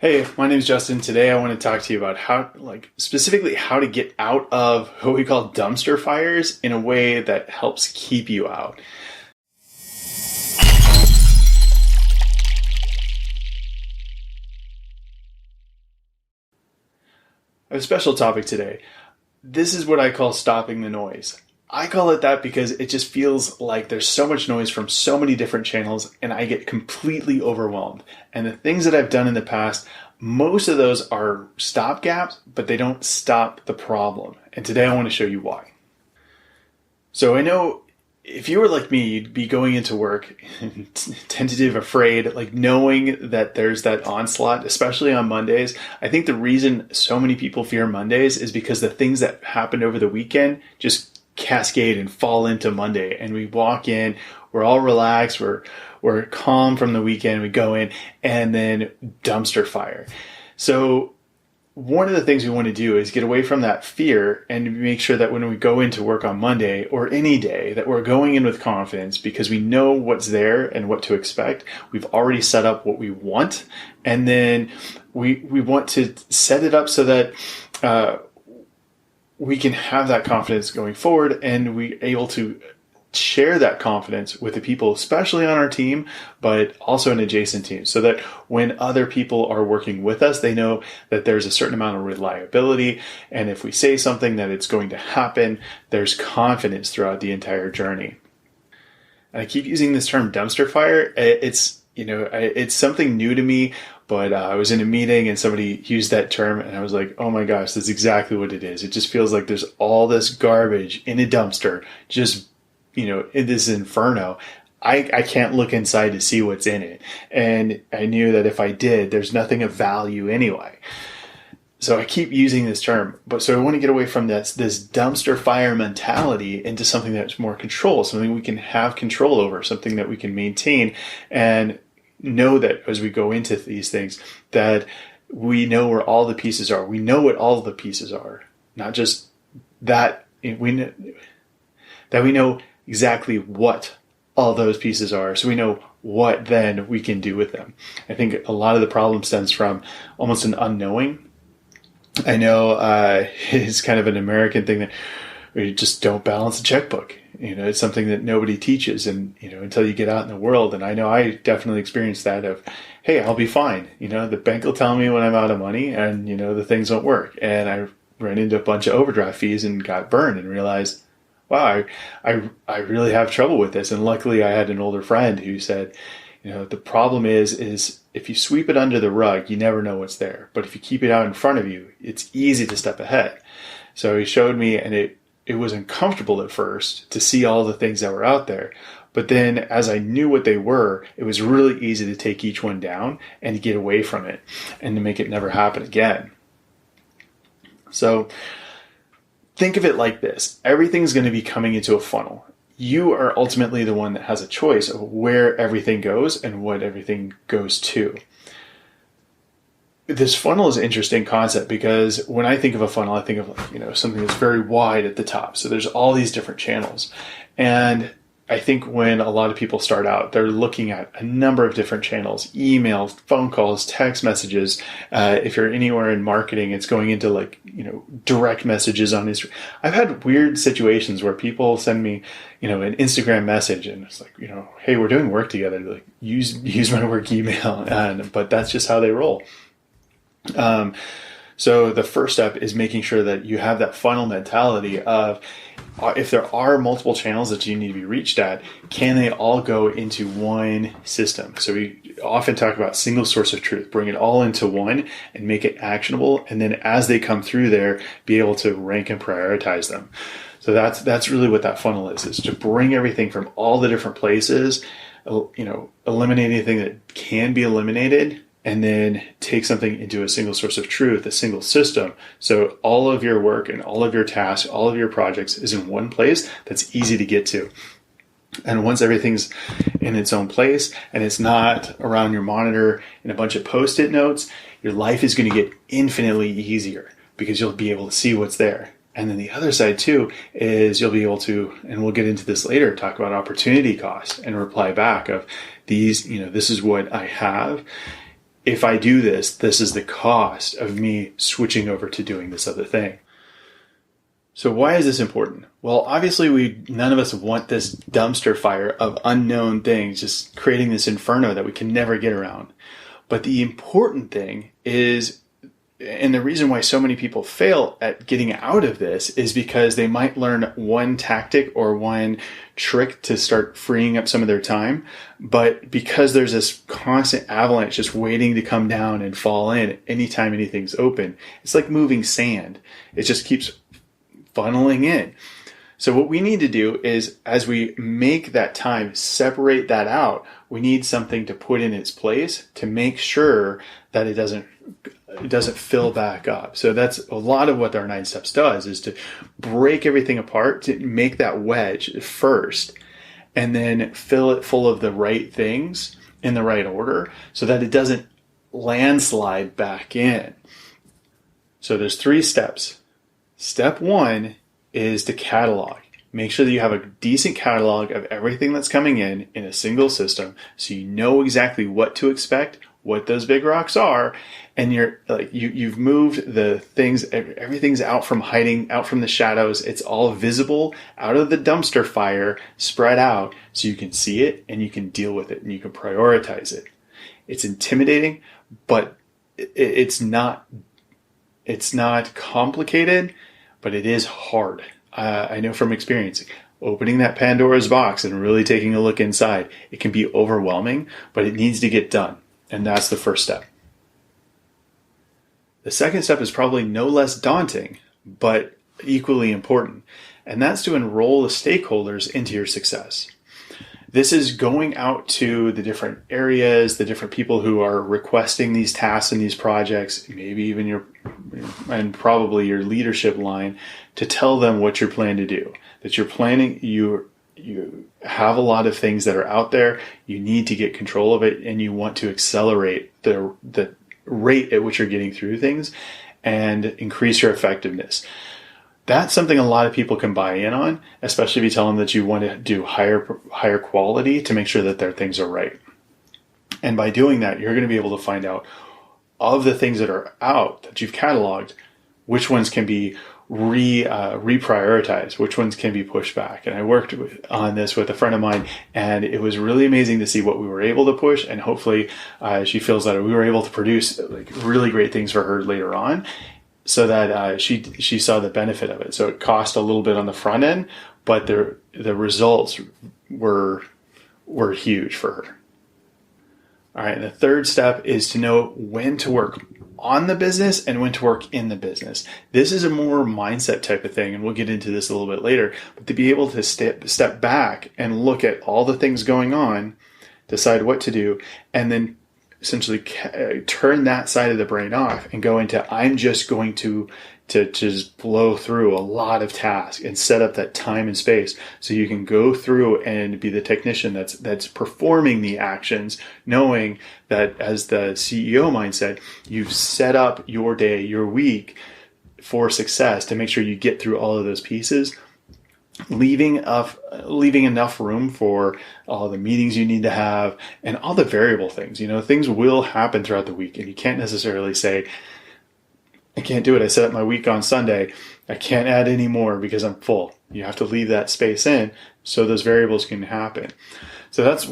Hey, my name is Justin. Today I want to talk to you about specifically how to get out of what we call dumpster fires in a way that helps keep you out. I have a special topic today. This is what I call stopping the noise. I call it that because it just feels like there's so much noise from so many different channels and I get completely overwhelmed. And the things that I've done in the past, most of those are stopgaps, but they don't stop the problem. And today I want to show you why. So I know if you were like me, you'd be going into work tentative, afraid, like knowing that there's that onslaught, especially on Mondays. I think the reason so many people fear Mondays is because the things that happened over the weekend just cascade and fall into Monday. And we walk in, we're all relaxed, we're calm from the weekend, we go in, and then dumpster fire. So one of the things we want to do is get away from that fear and make sure that when we go into work on Monday or any day that we're going in with confidence because we know what's there and what to expect. We've already set up what we want. And then we want to set it up so that we can have that confidence going forward and we're able to share that confidence with the people, especially on our team, but also in adjacent teams, so that when other people are working with us, they know that there's a certain amount of reliability. And if we say something that it's going to happen, there's confidence throughout the entire journey. And I keep using this term dumpster fire. It's something new to me, but I was in a meeting and somebody used that term and I was like, oh my gosh, that's exactly what it is. It just feels like there's all this garbage in a dumpster, just in this inferno. I can't look inside to see what's in it. And I knew that if I did, there's nothing of value anyway. So I keep using this term. So I want to get away from this dumpster fire mentality into something that's more control, something we can have control over, something that we can maintain and know that as we go into these things, that we know where all the pieces are. We know what all the pieces are, not just that we know exactly what all those pieces are, so we know what then we can do with them. I think a lot of the problem stems from almost an unknowing. I know it's kind of an American thing that we just don't balance a checkbook. It's something that nobody teaches, and until you get out in the world. And I know I definitely experienced that of, hey, I'll be fine. The bank will tell me when I'm out of money, and the things won't work. And I ran into a bunch of overdraft fees and got burned and realized, wow, I really have trouble with this. And luckily I had an older friend who said, the problem is if you sweep it under the rug, you never know what's there. But if you keep it out in front of you, it's easy to step ahead. So he showed me, and it was uncomfortable at first to see all the things that were out there. But then as I knew what they were, it was really easy to take each one down and to get away from it and to make it never happen again. So think of it like this. Everything's going to be coming into a funnel. You are ultimately the one that has a choice of where everything goes and what everything goes to. This funnel is an interesting concept because when I think of a funnel, I think of something that's very wide at the top. So there's all these different channels. And I think when a lot of people start out, they're looking at a number of different channels: emails, phone calls, text messages. If you're anywhere in marketing, it's going into direct messages on Instagram. I've had weird situations where people send me, an Instagram message, and it's like, hey, we're doing work together. Like, use my work email, but that's just how they roll. So the first step is making sure that you have that funnel mentality of, if there are multiple channels that you need to be reached at, can they all go into one system? So we often talk about single source of truth, bring it all into one and make it actionable. And then as they come through there, be able to rank and prioritize them. So that's really what that funnel is to bring everything from all the different places, eliminate anything that can be eliminated, and then take something into a single source of truth, a single system. So all of your work and all of your tasks, all of your projects is in one place that's easy to get to. And once everything's in its own place and it's not around your monitor in a bunch of Post-it notes, your life is going to get infinitely easier because you'll be able to see what's there. And then the other side too is you'll be able to, and we'll get into this later, talk about opportunity cost and reply back of these, this is what I have. if I do this, this is the cost of me switching over to doing this other thing. So why is this important? Well, obviously none of us want this dumpster fire of unknown things, just creating this inferno that we can never get around. But the important thing is, and the reason why so many people fail at getting out of this is because they might learn one tactic or one trick to start freeing up some of their time. But because there's this constant avalanche just waiting to come down and fall in anytime anything's open, it's like moving sand. It just keeps funneling in. So what we need to do is, as we make that time, separate that out, we need something to put in its place to make sure that it doesn't fill back up. So that's a lot of what our 9 steps does, is to break everything apart, to make that wedge first, and then fill it full of the right things in the right order so that it doesn't landslide back in. So there's 3 steps. Step 1 is to catalog. Make sure that you have a decent catalog of everything that's coming in a single system, so you know exactly what to expect, what those big rocks are, and you've moved the things, everything's out from hiding, out from the shadows. It's all visible out of the dumpster fire, spread out, so you can see it and you can deal with it and you can prioritize it. It's intimidating, but it's not complicated, but it is hard. I know from experience, opening that Pandora's box and really taking a look inside, it can be overwhelming, but it needs to get done. And that's the first step. The second step is probably no less daunting, but equally important. And that's to enroll the stakeholders into your success. This is going out to the different areas, the different people who are requesting these tasks and these projects, maybe even probably your leadership line, to tell them what you're planning to do. That you're planning, you have a lot of things that are out there, you need to get control of it, and you want to accelerate the rate at which you're getting through things and increase your effectiveness. That's something a lot of people can buy in on, especially if you tell them that you want to do higher quality to make sure that their things are right. And by doing that, you're going to be able to find out, of the things that are out that you've cataloged, which ones can be reprioritized, which ones can be pushed back. And I worked on this with a friend of mine, and it was really amazing to see what we were able to push. And hopefully she feels that we were able to produce like really great things for her later on, so that she saw the benefit of it. So it cost a little bit on the front end, but the results were huge for her. All right, and the third step is to know when to work on the business and when to work in the business. This is a more mindset type of thing, and we'll get into this a little bit later, but to be able to step back and look at all the things going on, decide what to do, and then essentially turn that side of the brain off and go into, I'm just going to just blow through a lot of tasks and set up that time and space so you can go through and be the technician that's performing the actions, knowing that as the CEO mindset, you've set up your day, your week for success to make sure you get through all of those pieces, leaving enough room for all the meetings you need to have and all the variable things. Things will happen throughout the week, and you can't necessarily say, I can't do it. I set up my week on Sunday. I can't add any more because I'm full. You have to leave that space in so those variables can happen. So that's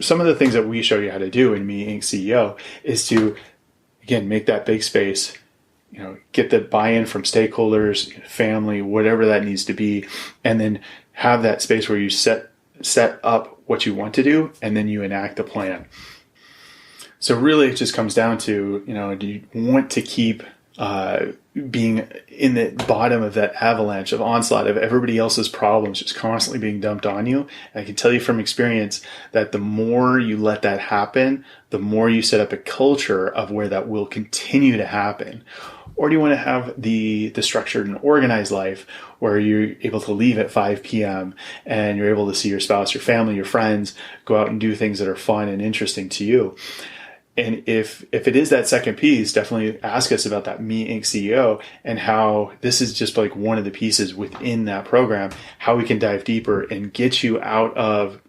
some of the things that we show you how to do in Me Inc. CEO, is to, again, make that big space, get the buy-in from stakeholders, family, whatever that needs to be, and then have that space where you set up what you want to do, and then you enact the plan. So really it just comes down to, do you want to keep being in the bottom of that avalanche of onslaught of everybody else's problems just constantly being dumped on you? And I can tell you from experience that the more you let that happen, the more you set up a culture of where that will continue to happen. Or do you want to have the structured and organized life where you're able to leave at 5 p.m. and you're able to see your spouse, your family, your friends, go out and do things that are fun and interesting to you? And if it is that second piece, definitely ask us about that Me Inc. CEO and how this is just like one of the pieces within that program, how we can dive deeper and get you out of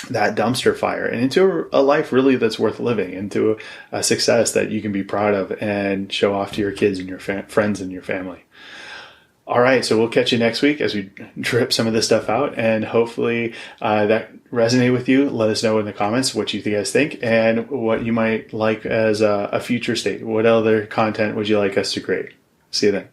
that dumpster fire and into a life really that's worth living, into a success that you can be proud of and show off to your kids and your friends and your family. All right, so we'll catch you next week as we drip some of this stuff out, and hopefully that resonated with you. Let us know in the comments what you guys think and what you might like as a future state. What other content would you like us to create? See you then.